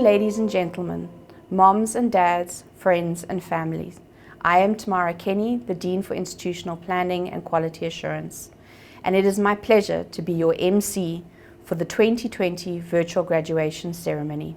ladies and gentlemen, moms and dads, friends and families. I am Tamara Kenny, the Dean for Institutional Planning and Quality Assurance, and it is my pleasure to be your MC for the 2020 virtual graduation ceremony.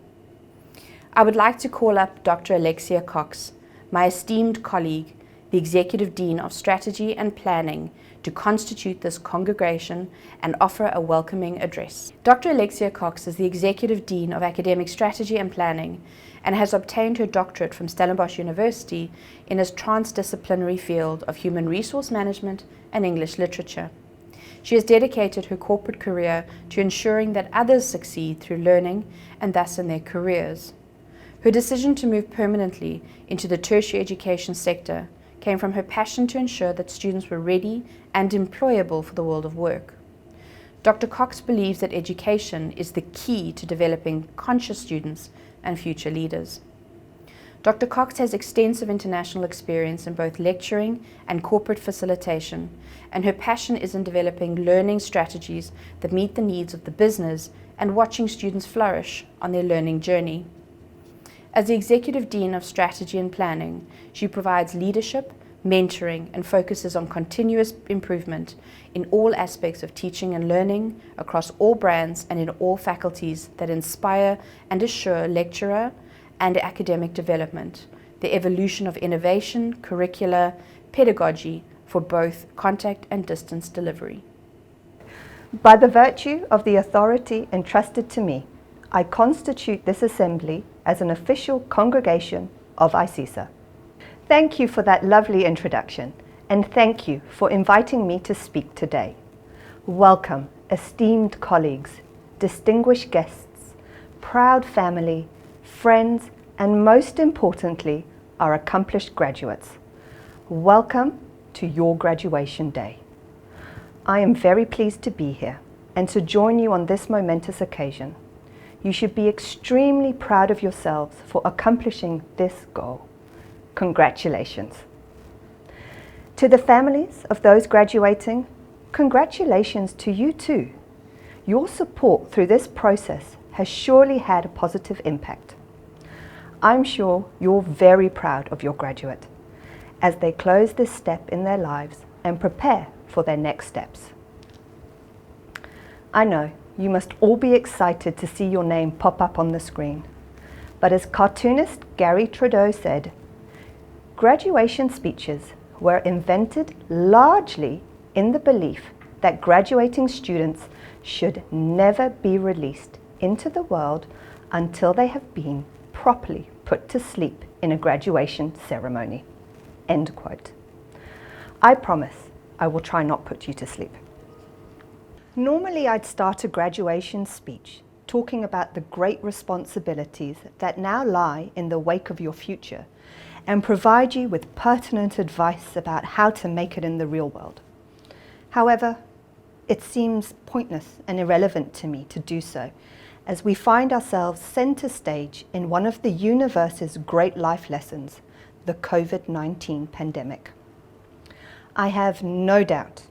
I would like to call up Dr. Alexia Cox, my esteemed colleague, the Executive Dean of Strategy and Planning, to constitute this congregation and offer a welcoming address. Dr. Alexia Cox is the Executive Dean of Academic Strategy and Planning and has obtained her doctorate from Stellenbosch University in a transdisciplinary field of human resource management and English literature. She has dedicated her corporate career to ensuring that others succeed through learning and thus in their careers. Her decision to move permanently into the tertiary education sector came from her passion to ensure that students were ready and employable for the world of work. Dr. Cox believes that education is the key to developing conscious students and future leaders. Dr. Cox has extensive international experience in both lecturing and corporate facilitation, and her passion is in developing learning strategies that meet the needs of the business and watching students flourish on their learning journey. As the Executive Dean of Strategy and Planning, she provides leadership, mentoring, and focuses on continuous improvement in all aspects of teaching and learning across all brands and in all faculties that inspire and assure lecturer and academic development, the evolution of innovation, curricula, pedagogy for both contact and distance delivery. By the virtue of the authority entrusted to me, I constitute this assembly as an official congregation of ICESA. Thank you for that lovely introduction, and thank you for inviting me to speak today. Welcome, esteemed colleagues, distinguished guests, proud family, friends, and most importantly, our accomplished graduates. Welcome to your graduation day. I am very pleased to be here and to join you on this momentous occasion. You should be extremely proud of yourselves for accomplishing this goal. Congratulations. To the families of those graduating, congratulations to you too. Your support through this process has surely had a positive impact. I'm sure you're very proud of your graduate as they close this step in their lives and prepare for their next steps. I know you must all be excited to see your name pop up on the screen. But as cartoonist Gary Trudeau said, graduation speeches were invented largely in the belief that graduating students should never be released into the world until they have been properly put to sleep in a graduation ceremony. End quote. I promise I will try not put you to sleep. Normally, I'd start a graduation speech talking about the great responsibilities that now lie in the wake of your future and provide you with pertinent advice about how to make it in the real world. However, it seems pointless and irrelevant to me to do so, as we find ourselves center stage in one of the universe's great life lessons, the COVID-19 pandemic. I have no doubt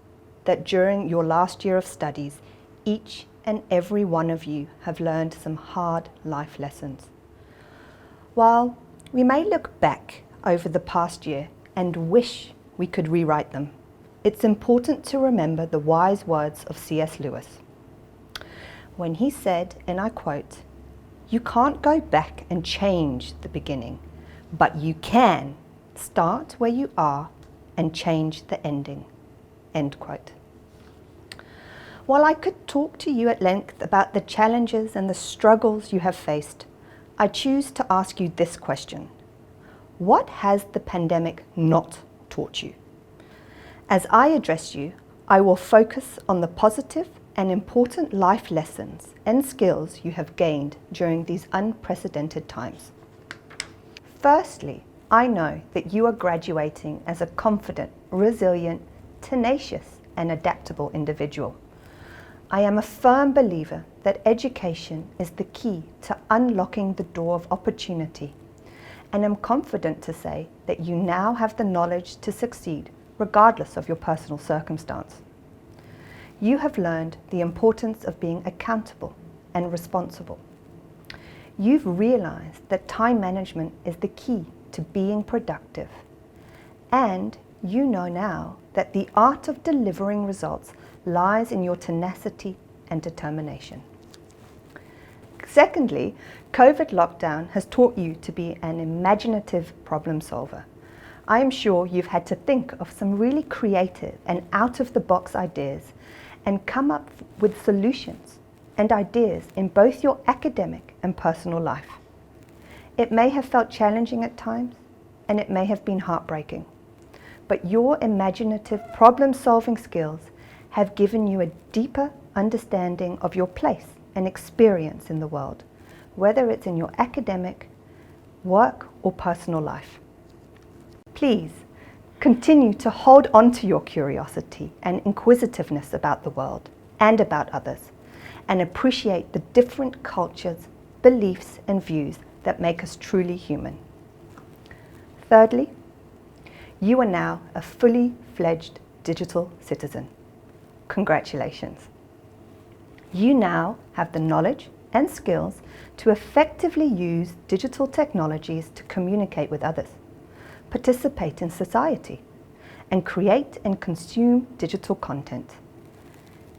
that during your last year of studies, each and every one of you have learned some hard life lessons. While we may look back over the past year and wish we could rewrite them, it's important to remember the wise words of C.S. Lewis, when he said, and I quote, "You can't go back and change the beginning, but you can start where you are and change the ending." End quote. While I could talk to you at length about the challenges and the struggles you have faced, I choose to ask you this question. What has the pandemic not taught you? As I address you, I will focus on the positive and important life lessons and skills you have gained during these unprecedented times. Firstly, I know that you are graduating as a confident, resilient, tenacious, and adaptable individual. I am a firm believer that education is the key to unlocking the door of opportunity, and am confident to say that you now have the knowledge to succeed regardless of your personal circumstance. You have learned the importance of being accountable and responsible. you've realized that time management is the key to being productive. And you know now that the art of delivering results lies in your tenacity and determination. Secondly, COVID lockdown has taught you to be an imaginative problem solver. I am sure you've had to think of some really creative and out-of-the-box ideas and come up with solutions and ideas in both your academic and personal life. It may have felt challenging at times, and it may have been heartbreaking, but your imaginative problem-solving skills have given you a deeper understanding of your place and experience in the world, whether it's in your academic, work, or personal life. Please continue to hold on to your curiosity and inquisitiveness about the world and about others, and appreciate the different cultures, beliefs, and views that make us truly human. Thirdly, you are now a fully fledged digital citizen. Congratulations. You now have the knowledge and skills to effectively use digital technologies to communicate with others, participate in society, and create and consume digital content.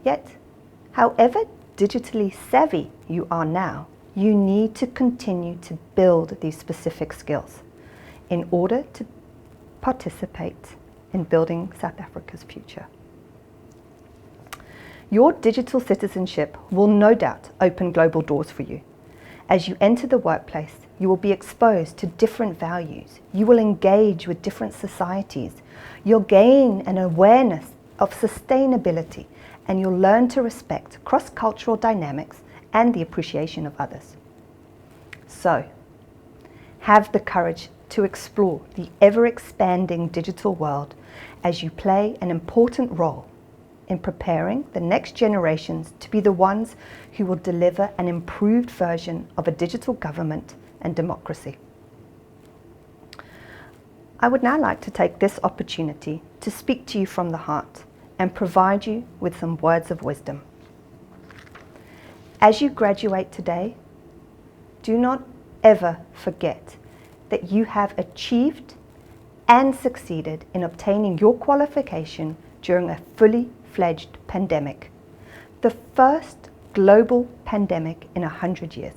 Yet, however digitally savvy you are now, you need to continue to build these specific skills in order to participate in building South Africa's future. Your digital citizenship will no doubt open global doors for you. As you enter the workplace, you will be exposed to different values. You will engage with different societies. You'll gain an awareness of sustainability, and you'll learn to respect cross-cultural dynamics and the appreciation of others. So, have the courage to explore the ever-expanding digital world as you play an important role in preparing the next generations to be the ones who will deliver an improved version of a digital government and democracy. I would now like to take this opportunity to speak to you from the heart and provide you with some words of wisdom. As you graduate today, do not ever forget that you have achieved and succeeded in obtaining your qualification during a fully fledged pandemic, the first global pandemic in 100 years.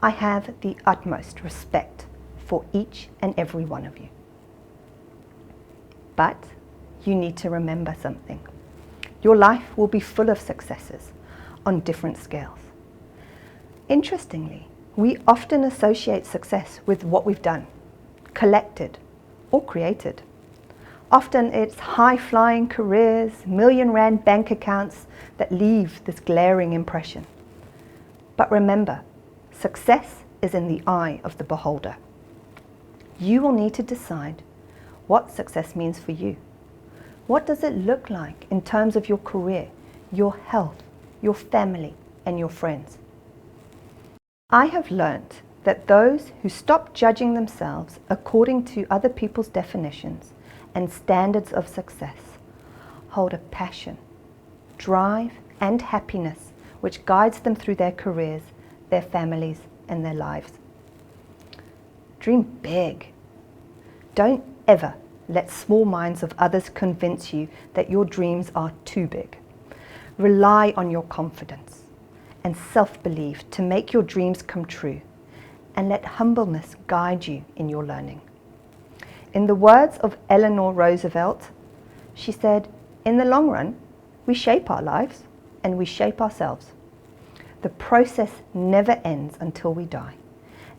I have the utmost respect for each and every one of you. But you need to remember something. Your life will be full of successes on different scales. Interestingly, we often associate success with what we've done, collected, or created. Often it's high-flying careers, million-rand bank accounts that leave this glaring impression. But remember, success is in the eye of the beholder. You will need to decide what success means for you. What does it look like in terms of your career, your health, your family, and your friends? I have learned that those who stop judging themselves according to other people's definitions and standards of success hold a passion, drive, and happiness which guides them through their careers, their families, and their lives. Dream big. Don't ever let small minds of others convince you that your dreams are too big. Rely on your confidence and self-belief to make your dreams come true, and let humbleness guide you in your learning. In the words of Eleanor Roosevelt, she said, "In the long run, we shape our lives and we shape ourselves. The process never ends until we die,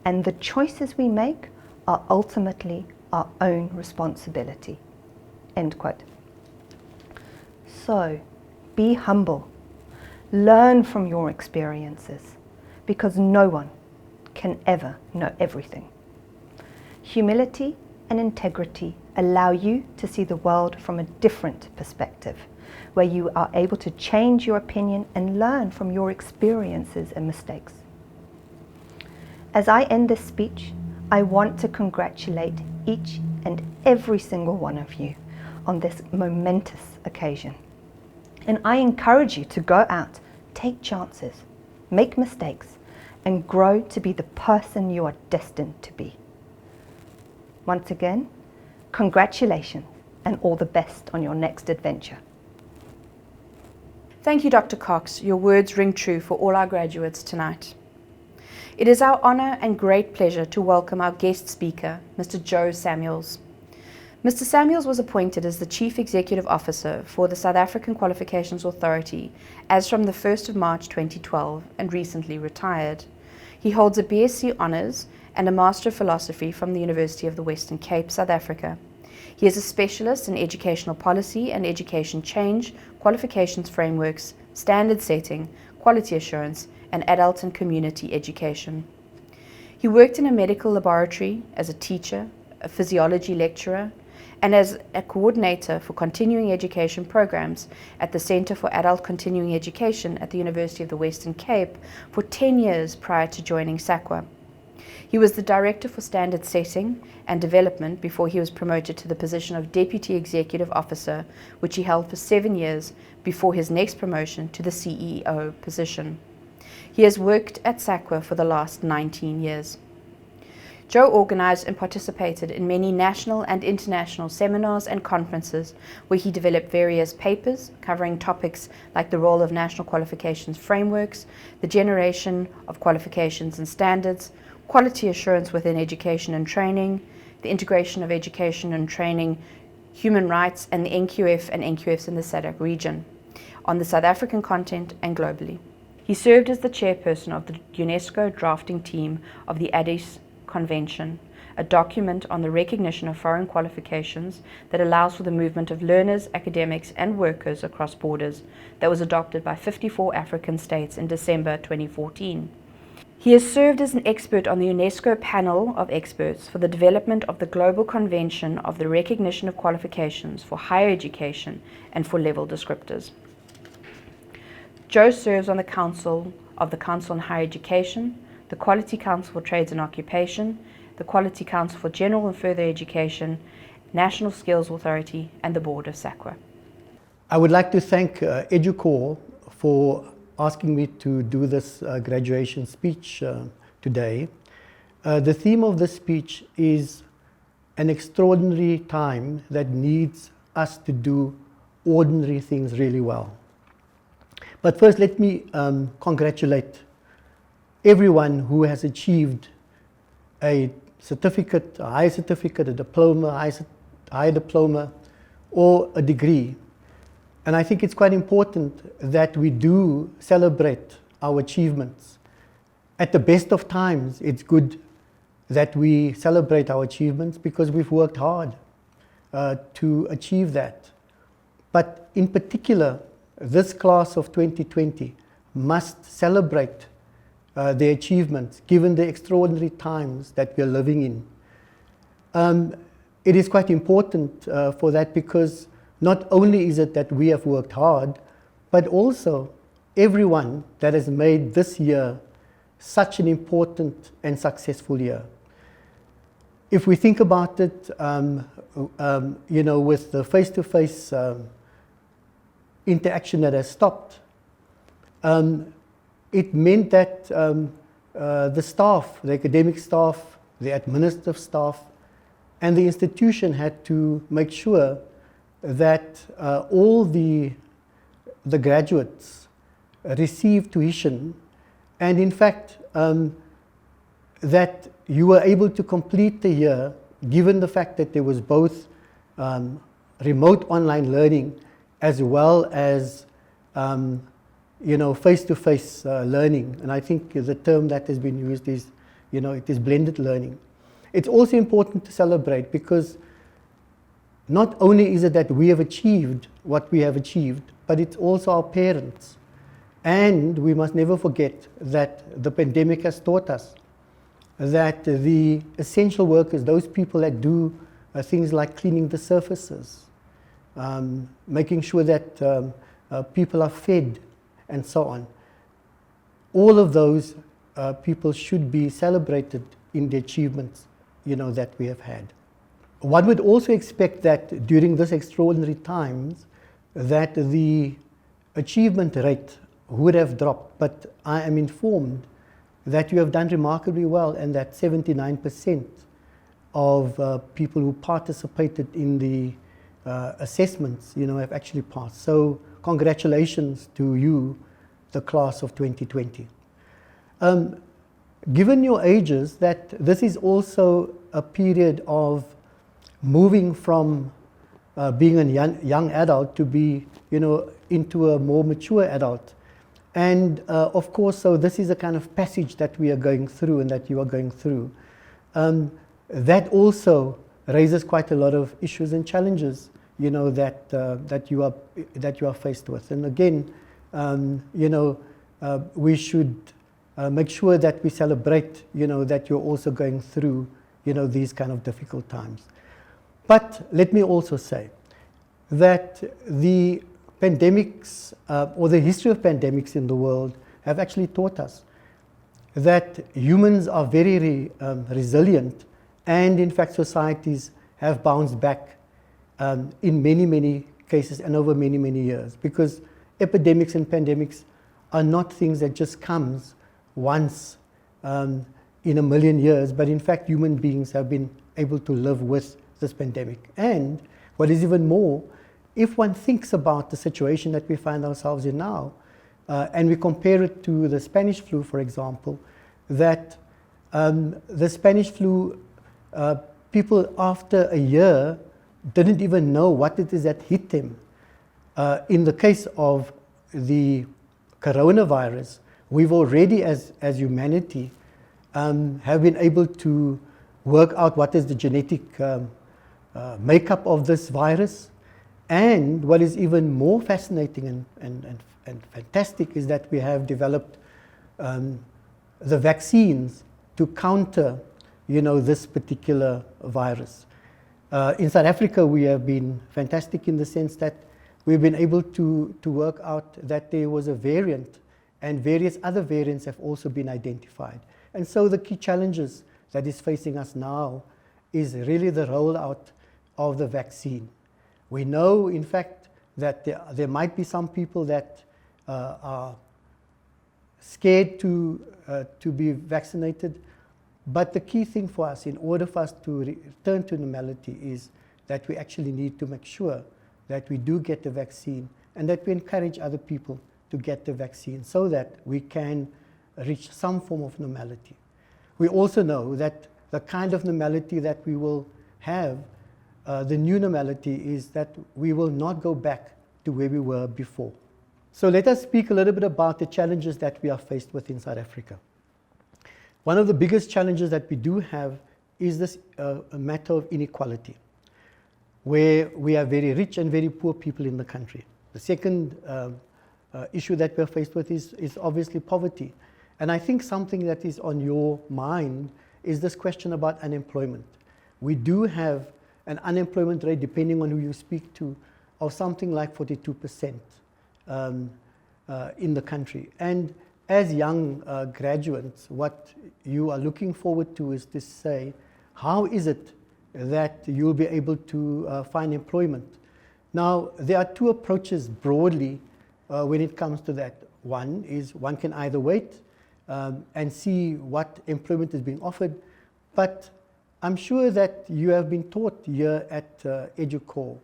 and the choices we make are ultimately our own responsibility." End quote. So, be humble. Learn from your experiences, because no one can ever know everything. Humility and integrity allow you to see the world from a different perspective, where you are able to change your opinion and learn from your experiences and mistakes. As I end this speech, I want to congratulate each and every single one of you on this momentous occasion. And I encourage you to go out, take chances, make mistakes, and grow to be the person you are destined to be. Once again, congratulations and all the best on your next adventure. Thank you, Dr. Cox. Your words ring true for all our graduates tonight. It is our honor and great pleasure to welcome our guest speaker, Mr. Joe Samuels. Mr. Samuels was appointed as the Chief Executive Officer for the South African Qualifications Authority as from the 1st of March 2012 and recently retired. He holds a BSc Honours and a Master of Philosophy from the University of the Western Cape, South Africa. He is a specialist in educational policy and education change, qualifications frameworks, standard setting, quality assurance, and adult and community education. He worked in a medical laboratory as a teacher, a physiology lecturer, and as a coordinator for continuing education programs at the Centre for Adult Continuing Education at the University of the Western Cape for 10 years prior to joining SAQA. He was the Director for Standard Setting and Development before he was promoted to the position of Deputy Executive Officer, which he held for 7 years before his next promotion to the CEO position. He has worked at SAQA for the last 19 years. Joe organized and participated in many national and international seminars and conferences where he developed various papers covering topics like the role of national qualifications frameworks, the generation of qualifications and standards, quality assurance within education and training, the integration of education and training, human rights, and the NQF and NQFs in the SADC region, on the South African continent and globally. He served as the chairperson of the UNESCO drafting team of the Addis Convention, a document on the recognition of foreign qualifications that allows for the movement of learners, academics, and workers across borders, that was adopted by 54 African states in December 2014. He has served as an expert on the UNESCO panel of experts for the development of the Global Convention of the Recognition of Qualifications for Higher Education and for Level Descriptors. Joe serves on the Council of the Council on Higher Education, the Quality Council for Trades and Occupation, the Quality Council for General and Further Education, National Skills Authority, and the Board of SAQA. I would like to thank EduCorps for asking me to do this graduation speech today. The theme of this speech is an extraordinary time that needs us to do ordinary things really well. But first, let me congratulate everyone who has achieved a certificate, a high certificate, a diploma, high diploma, or a degree. And I think it's quite important that we do celebrate our achievements. At the best of times, it's good that we celebrate our achievements because we've worked hard to achieve that. But in particular, this class of 2020 must celebrate their achievements given the extraordinary times that we are living in. It is quite important for that because not only is it that we have worked hard, but also everyone that has made this year such an important and successful year. If we think about it, with the face-to-face interaction that has stopped, it meant that the staff, the academic staff, the administrative staff, and the institution had to make sure that all the graduates received tuition, and in fact that you were able to complete the year given the fact that there was both remote online learning as well as face-to-face learning. And I think the term that has been used is, it is blended learning. It's also important to celebrate because not only is it that we have achieved what we have achieved, but it's also our parents. And we must never forget that the pandemic has taught us that the essential workers, those people that do things like cleaning the surfaces, making sure that people are fed, and so on. All of those people should be celebrated in the achievements, that we have had. One would also expect that during this extraordinary times that the achievement rate would have dropped, but I am informed that you have done remarkably well, and that 79% of people who participated in the assessments, have actually passed. So congratulations to you, the class of 2020. Given your ages, that this is also a period of moving from being a young adult to be, into a more mature adult. And of course, so this is a kind of passage that we are going through and that you are going through. That also raises quite a lot of issues and challenges, that you are faced with. And again, we should make sure that we celebrate, that you're also going through, these kind of difficult times. But let me also say that the pandemics, or the history of pandemics in the world, have actually taught us that humans are very resilient, and in fact societies have bounced back in many cases and over many years, because epidemics and pandemics are not things that just comes once in a million years, but in fact human beings have been able to live with this pandemic. And what is even more, if one thinks about the situation that we find ourselves in now, and we compare it to the Spanish flu, for example, that the Spanish flu, people after a year didn't even know what it is that hit them. In the case of the coronavirus, we've already, as humanity, have been able to work out what is the genetic makeup of this virus. And what is even more fascinating and fantastic is that we have developed the vaccines to counter, this particular virus. In South Africa, we have been fantastic in the sense that we've been able to work out that there was a variant, and various other variants have also been identified. And so the key challenges that is facing us now is really the rollout of the vaccine. We know, in fact, that there might be some people that are scared to be vaccinated, but the key thing for us, in order for us to return to normality, is that we actually need to make sure that we do get the vaccine, and that we encourage other people to get the vaccine so that we can reach some form of normality. We also know that the kind of normality that we will have, the new normality, is that we will not go back to where we were before. So let us speak a little bit about the challenges that we are faced with in South Africa. One of the biggest challenges that we do have is this a matter of inequality, where we have very rich and very poor people in the country. The second issue that we're faced with is obviously poverty. And I think something that is on your mind is this question about unemployment. We do have an unemployment rate, depending on who you speak to, of something like 42% in the country. And as young graduates, what you are looking forward to is to say, how is it that you'll be able to find employment? Now, there are two approaches broadly when it comes to that. One is one can either wait and see what employment is being offered, but I'm sure that you have been taught here at EduCore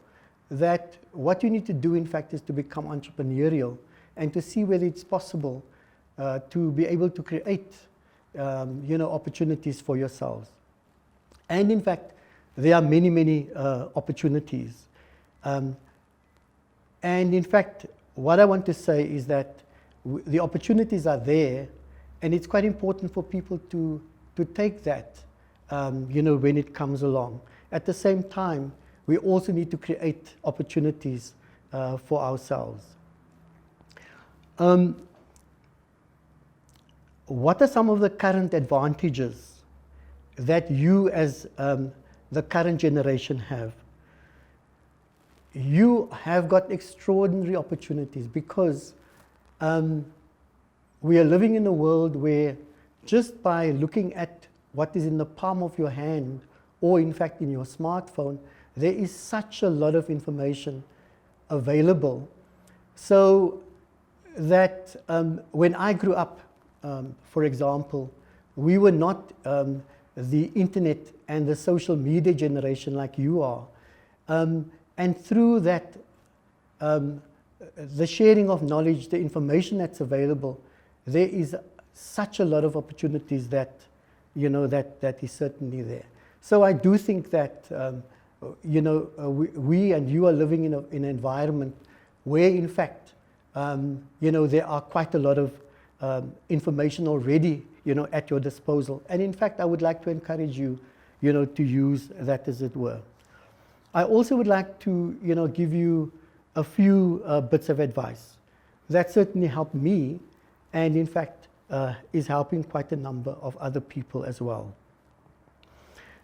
that what you need to do, in fact, is to become entrepreneurial and to see whether it's possible to be able to create opportunities for yourselves. And in fact, there are many opportunities. And in fact, what I want to say is that the opportunities are there, and it's quite important for people to take that, when it comes along. At the same time, we also need to create opportunities for ourselves. What are some of the current advantages that you as the current generation have? You have got extraordinary opportunities because we are living in a world where just by looking at what is in the palm of your hand, or in fact in your smartphone, there is such a lot of information available. So that when I grew up, for example, we were not the internet and the social media generation like you are. And through that, the sharing of knowledge, the information that's available, there is such a lot of opportunities that, that is certainly there. So I do think that, we and you are living in an environment where, in fact, there are quite a lot of information already, at your disposal. And in fact, I would like to encourage you, to use that, as it were. I also would like to, give you a few bits of advice. That certainly helped me, and in fact, is helping quite a number of other people as well.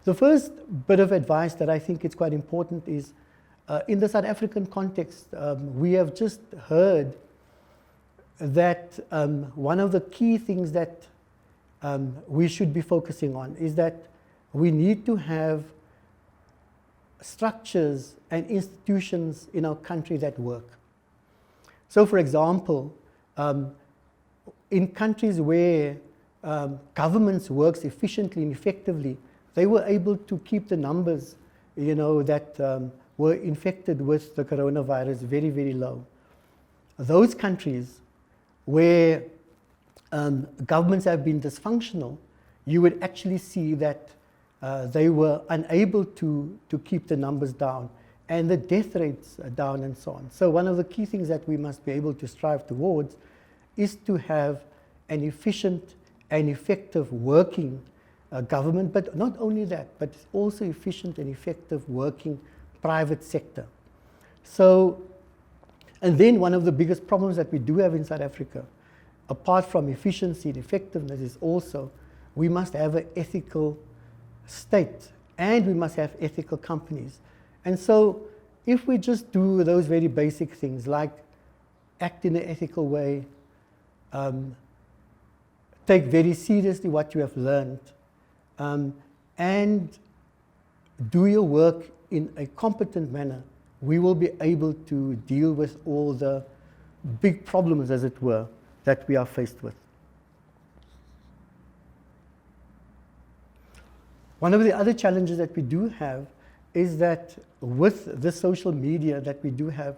The first bit of advice that I think is quite important is, in the South African context, we have just heard that one of the key things that we should be focusing on is that we need to have structures and institutions in our country that work. So, for example, in countries where governments works efficiently and effectively, they were able to keep the numbers, that were infected with the coronavirus very, very low. Those countries where governments have been dysfunctional, you would actually see that they were unable to keep the numbers down and the death rates down and so on. So one of the key things that we must be able to strive towards is to have an efficient and effective working government, but not only that, but also efficient and effective working private sector. So, and then one of the biggest problems that we do have in South Africa, apart from efficiency and effectiveness, is also we must have an ethical state and we must have ethical companies. And so if we just do those very basic things like act in an ethical way, take very seriously what you have learned, and do your work in a competent manner, we will be able to deal with all the big problems, as it were, that we are faced with. One of the other challenges that we do have is that with the social media that we do have,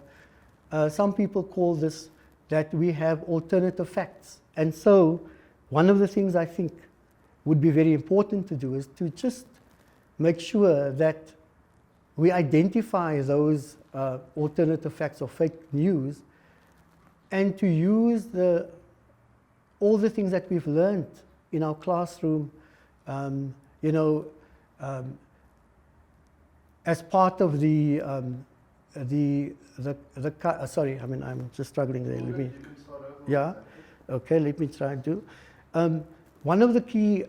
some people call this that we have alternative facts. And so one of the things I think would be very important to do is to just make sure that we identify those alternative facts or fake news, and to use all the things that we've learned in our classroom, as part of sorry, I mean, I'm just struggling there. Let me, yeah, okay, let me try to. One of the key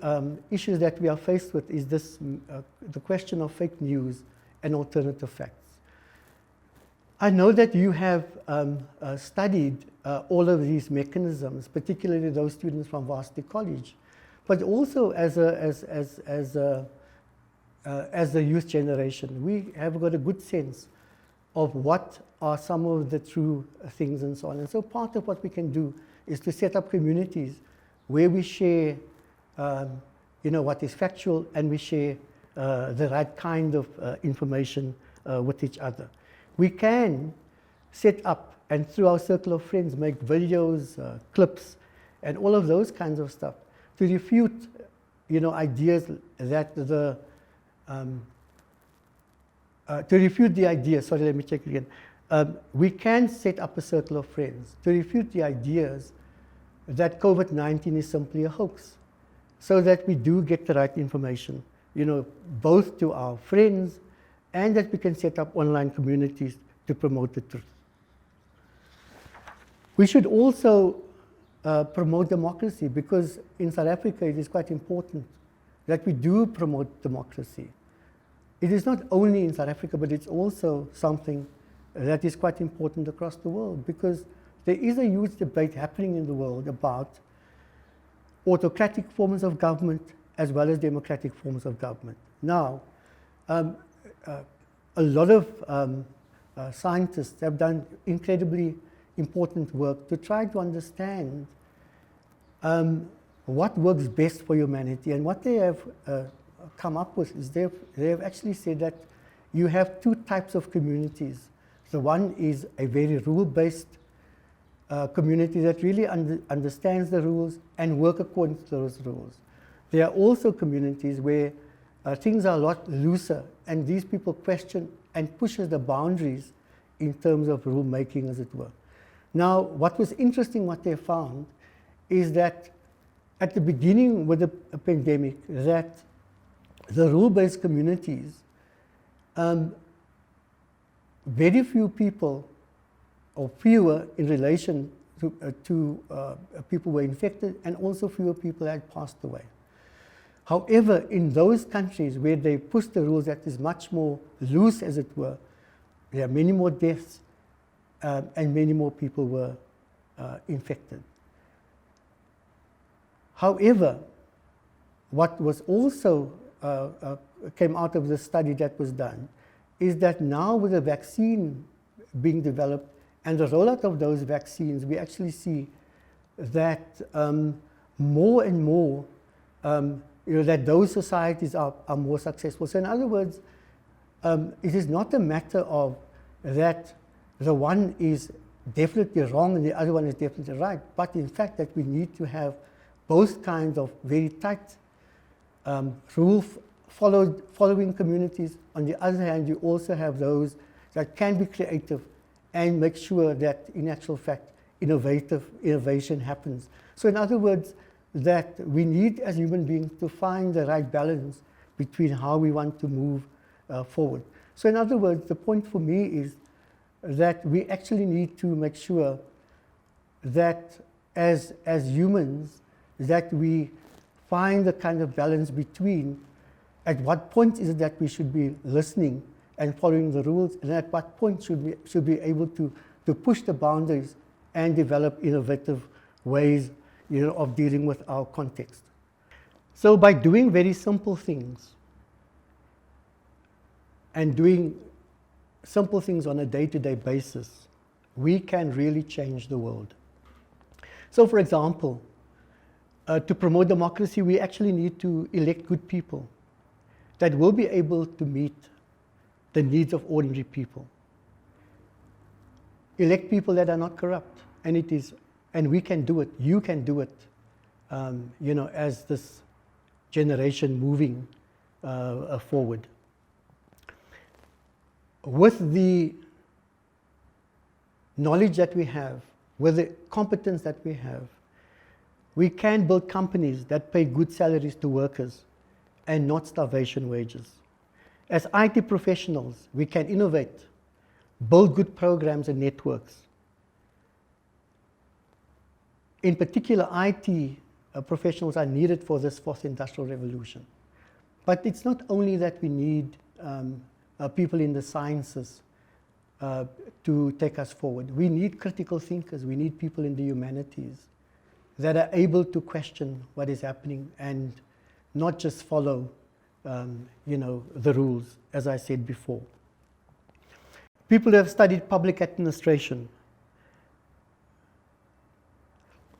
issues that we are faced with is this, the question of fake news and alternative facts. I know that you have studied all of these mechanisms, particularly those students from Varsity College, but also as the youth generation, we have got a good sense of what are some of the true things and so on. And so part of what we can do is to set up communities where we share, what is factual, and we share the right kind of information with each other. We can set up, and through our circle of friends, make videos, clips, and all of those kinds of stuff to refute, ideas that to refute the idea. Sorry, let me check again. We can set up a circle of friends to refute the ideas that COVID-19 is simply a hoax, so that we do get the right information, both to our friends, and that we can set up online communities to promote the truth. We should also promote democracy, because in South Africa it is quite important that we do promote democracy. It is not only in South Africa, but it's also something that is quite important across the world, because there is a huge debate happening in the world about autocratic forms of government as well as democratic forms of government. Now, a lot of scientists have done incredibly important work to try to understand what works best for humanity. And what they have come up with is they have actually said that you have two types of communities. So one is a very rule-based community that really understands the rules and work according to those rules. There are also communities where things are a lot looser, and these people question and pushes the boundaries in terms of rule making, as it were. Now, what was interesting, what they found, is that at the beginning with the pandemic, that the rule-based communities, very few people, or fewer in relation to people were infected, and also fewer people had passed away. However, in those countries where they pushed the rules that is much more loose, as it were, there are many more deaths and many more people were infected. However, what was also came out of the study that was done is that now with the vaccine being developed and the rollout of those vaccines, we actually see that more and more that those societies are more successful. So in other words, it is not a matter of that the one is definitely wrong and the other one is definitely right, but in fact that we need to have both kinds of very tight following communities. On the other hand, you also have those that can be creative and make sure that in actual fact innovation happens. So in other words, that we need as human beings to find the right balance between how we want to move forward. So in other words, the point for me is that we actually need to make sure that as humans, that we find the kind of balance between at what point is it that we should be listening and following the rules, and at what point should be able to push the boundaries and develop innovative ways of dealing with our context. So by doing very simple things and doing simple things on a day-to-day basis, we can really change the world. So for example, to promote democracy, we actually need to elect good people that will be able to meet the needs of ordinary people. Elect people that are not corrupt, and we can do it. You can do it. As this generation moving forward. With the knowledge that we have, with the competence that we have, we can build companies that pay good salaries to workers and not starvation wages. As IT professionals, we can innovate, build good programs and networks. In particular, IT professionals are needed for this fourth industrial revolution. But it's not only that we need people in the sciences to take us forward. We need critical thinkers. We need people in the humanities that are able to question what is happening and not just follow the rules, as I said before. People who have studied public administration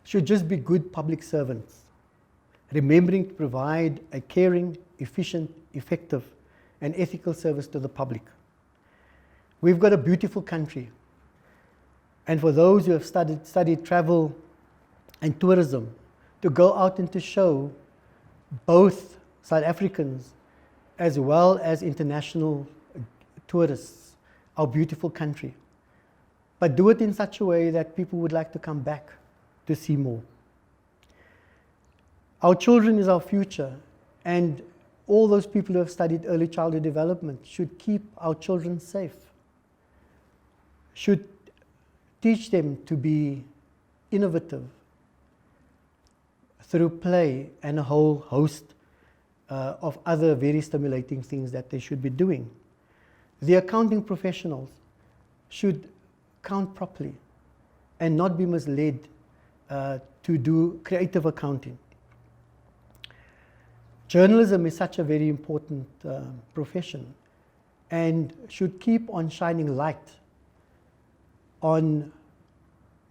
should just be good public servants, remembering to provide a caring, efficient, effective, and ethical service to the public. We've got a beautiful country, and for those who have studied travel and tourism, to go out and to show both South Africans as well as international tourists our beautiful country, but do it in such a way that people would like to come back to see more. Our children is our future, and all those people who have studied early childhood development should keep our children safe, should teach them to be innovative through play and a whole host of other very stimulating things that they should be doing. The accounting professionals should count properly and not be misled to do creative accounting. Journalism is such a very important profession and should keep on shining light on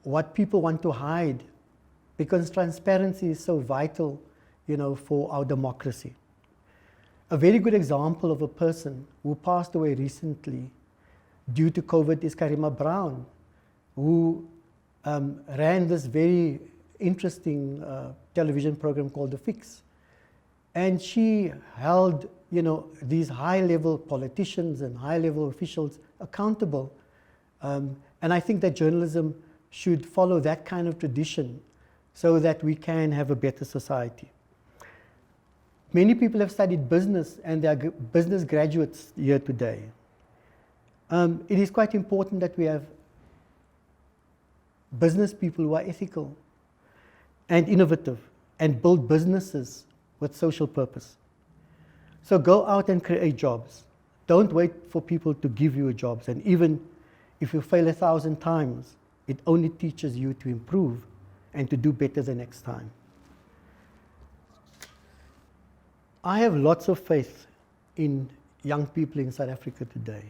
what people want to hide because transparency is so vital, for our democracy. A very good example of a person who passed away recently due to COVID is Karima Brown, who ran this very interesting television program called The Fix. And she held, these high-level politicians and high-level officials accountable. And I think that journalism should follow that kind of tradition so that we can have a better society. Many people have studied business and they are business graduates here today. It is quite important that we have business people who are ethical and innovative and build businesses with social purpose. So go out and create jobs. Don't wait for people to give you jobs. And even if you fail 1,000 times, it only teaches you to improve and to do better the next time. I have lots of faith in young people in South Africa today,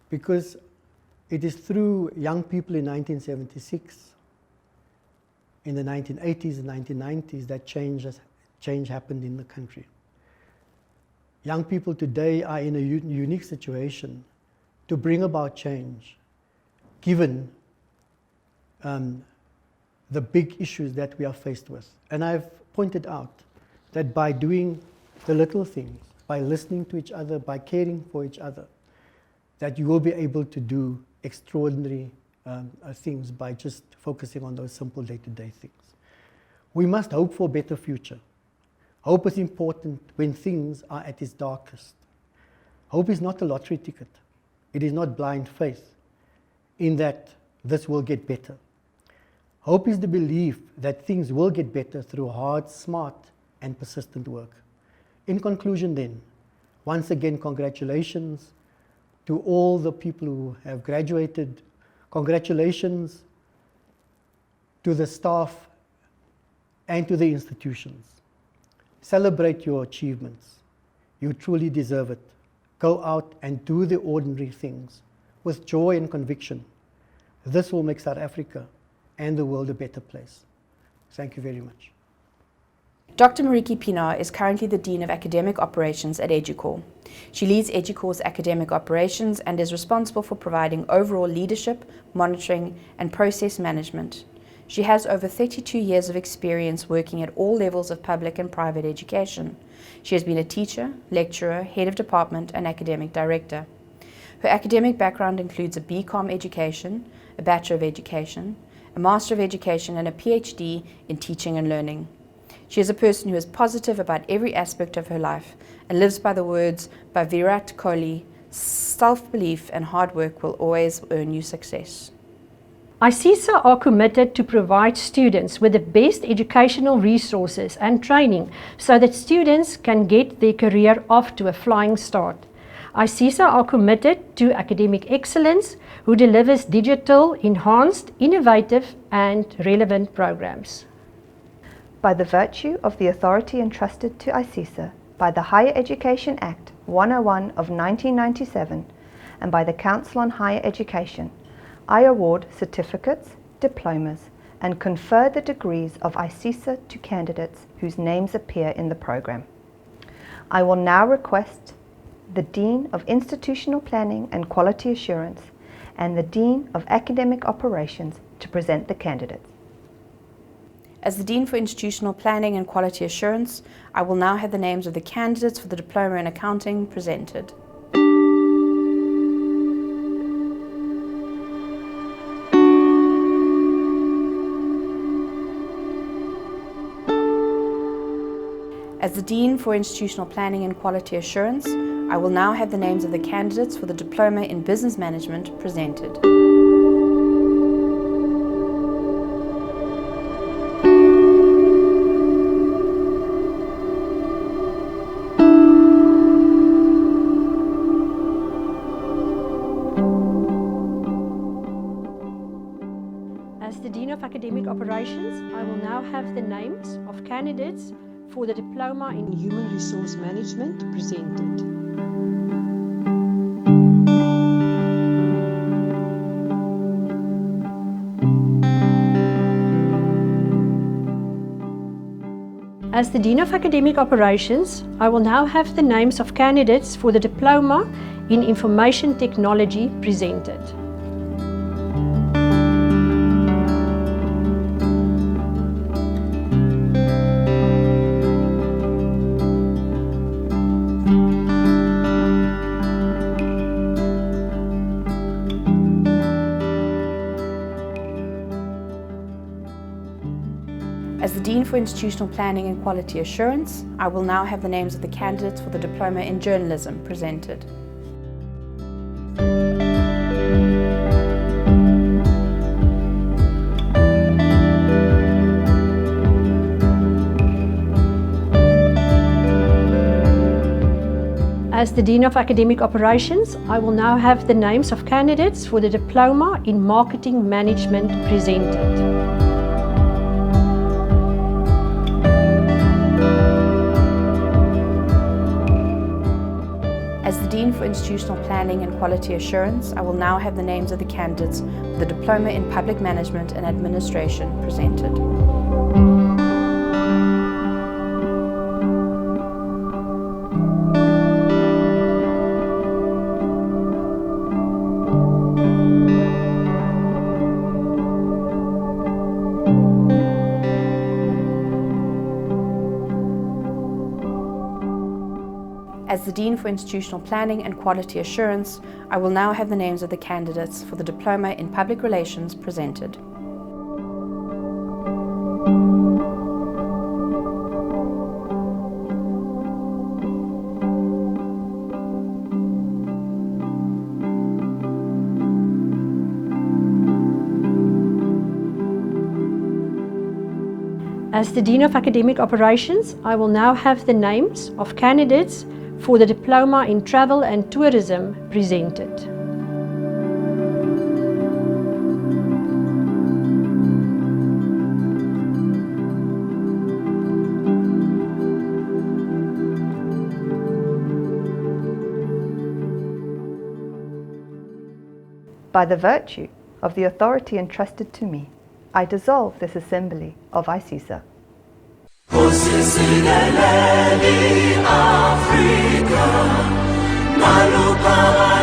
because it is through young people in 1976, in the 1980s and 1990s, that change happened in the country. Young people today are in a unique situation to bring about change, given the big issues that we are faced with. And I've pointed out that by doing the little things, by listening to each other, by caring for each other, that you will be able to do extraordinary things by just focusing on those simple day-to-day things. We must hope for a better future. Hope is important when things are at its darkest. Hope is not a lottery ticket. It is not blind faith in that this will get better. Hope is the belief that things will get better through hard, smart, and persistent work. In conclusion then, once again, congratulations to all the people who have graduated. Congratulations to the staff and to the institutions. Celebrate your achievements. You truly deserve it. Go out and do the ordinary things with joy and conviction. This will make South Africa and the world a better place. Thank you very much. Dr. Mariki Pienaar is currently the Dean of Academic Operations at EduCorps. She leads EduCorps' academic operations and is responsible for providing overall leadership, monitoring, and process management. She has over 32 years of experience working at all levels of public and private education. She has been a teacher, lecturer, head of department, and academic director. Her academic background includes a BCom education, a Bachelor of Education, a Master of Education, and a PhD in Teaching and Learning. She is a person who is positive about every aspect of her life and lives by the words by Virat Kohli, self-belief and hard work will always earn you success. ICESA are committed to provide students with the best educational resources and training so that students can get their career off to a flying start. ICESA are committed to academic excellence who delivers digital, enhanced, innovative and relevant programs. By the virtue of the authority entrusted to ICESA by the Higher Education Act 101 of 1997 and by the Council on Higher Education, I award certificates, diplomas, and confer the degrees of ICESA to candidates whose names appear in the program. I will now request the Dean of Institutional Planning and Quality Assurance and the Dean of Academic Operations to present the candidates. As the Dean for Institutional Planning and Quality Assurance, I will now have the names of the candidates for the Diploma in Accounting presented. As the Dean for Institutional Planning and Quality Assurance, I will now have the names of the candidates for the Diploma in Business Management presented. As the Dean of Academic Operations, I will now have the names of candidates for the Diploma in Human Resource Management presented. As the Dean of Academic Operations, I will now have the names of candidates for the Diploma in Information Technology presented. As the Dean for Institutional Planning and Quality Assurance, I will now have the names of the candidates for the Diploma in Journalism presented. As the Dean of Academic Operations, I will now have the names of candidates for the Diploma in Marketing Management presented. As the Dean for Institutional Planning and Quality Assurance, I will now have the names of the candidates for the Diploma in Public Management and Administration presented. As the Dean for Institutional Planning and Quality Assurance, I will now have the names of the candidates for the Diploma in Public Relations presented. As the Dean of Academic Operations, I will now have the names of candidates for the Diploma in Travel and Tourism presented. By the virtue of the authority entrusted to me, I dissolve this assembly of ICESA. Africa,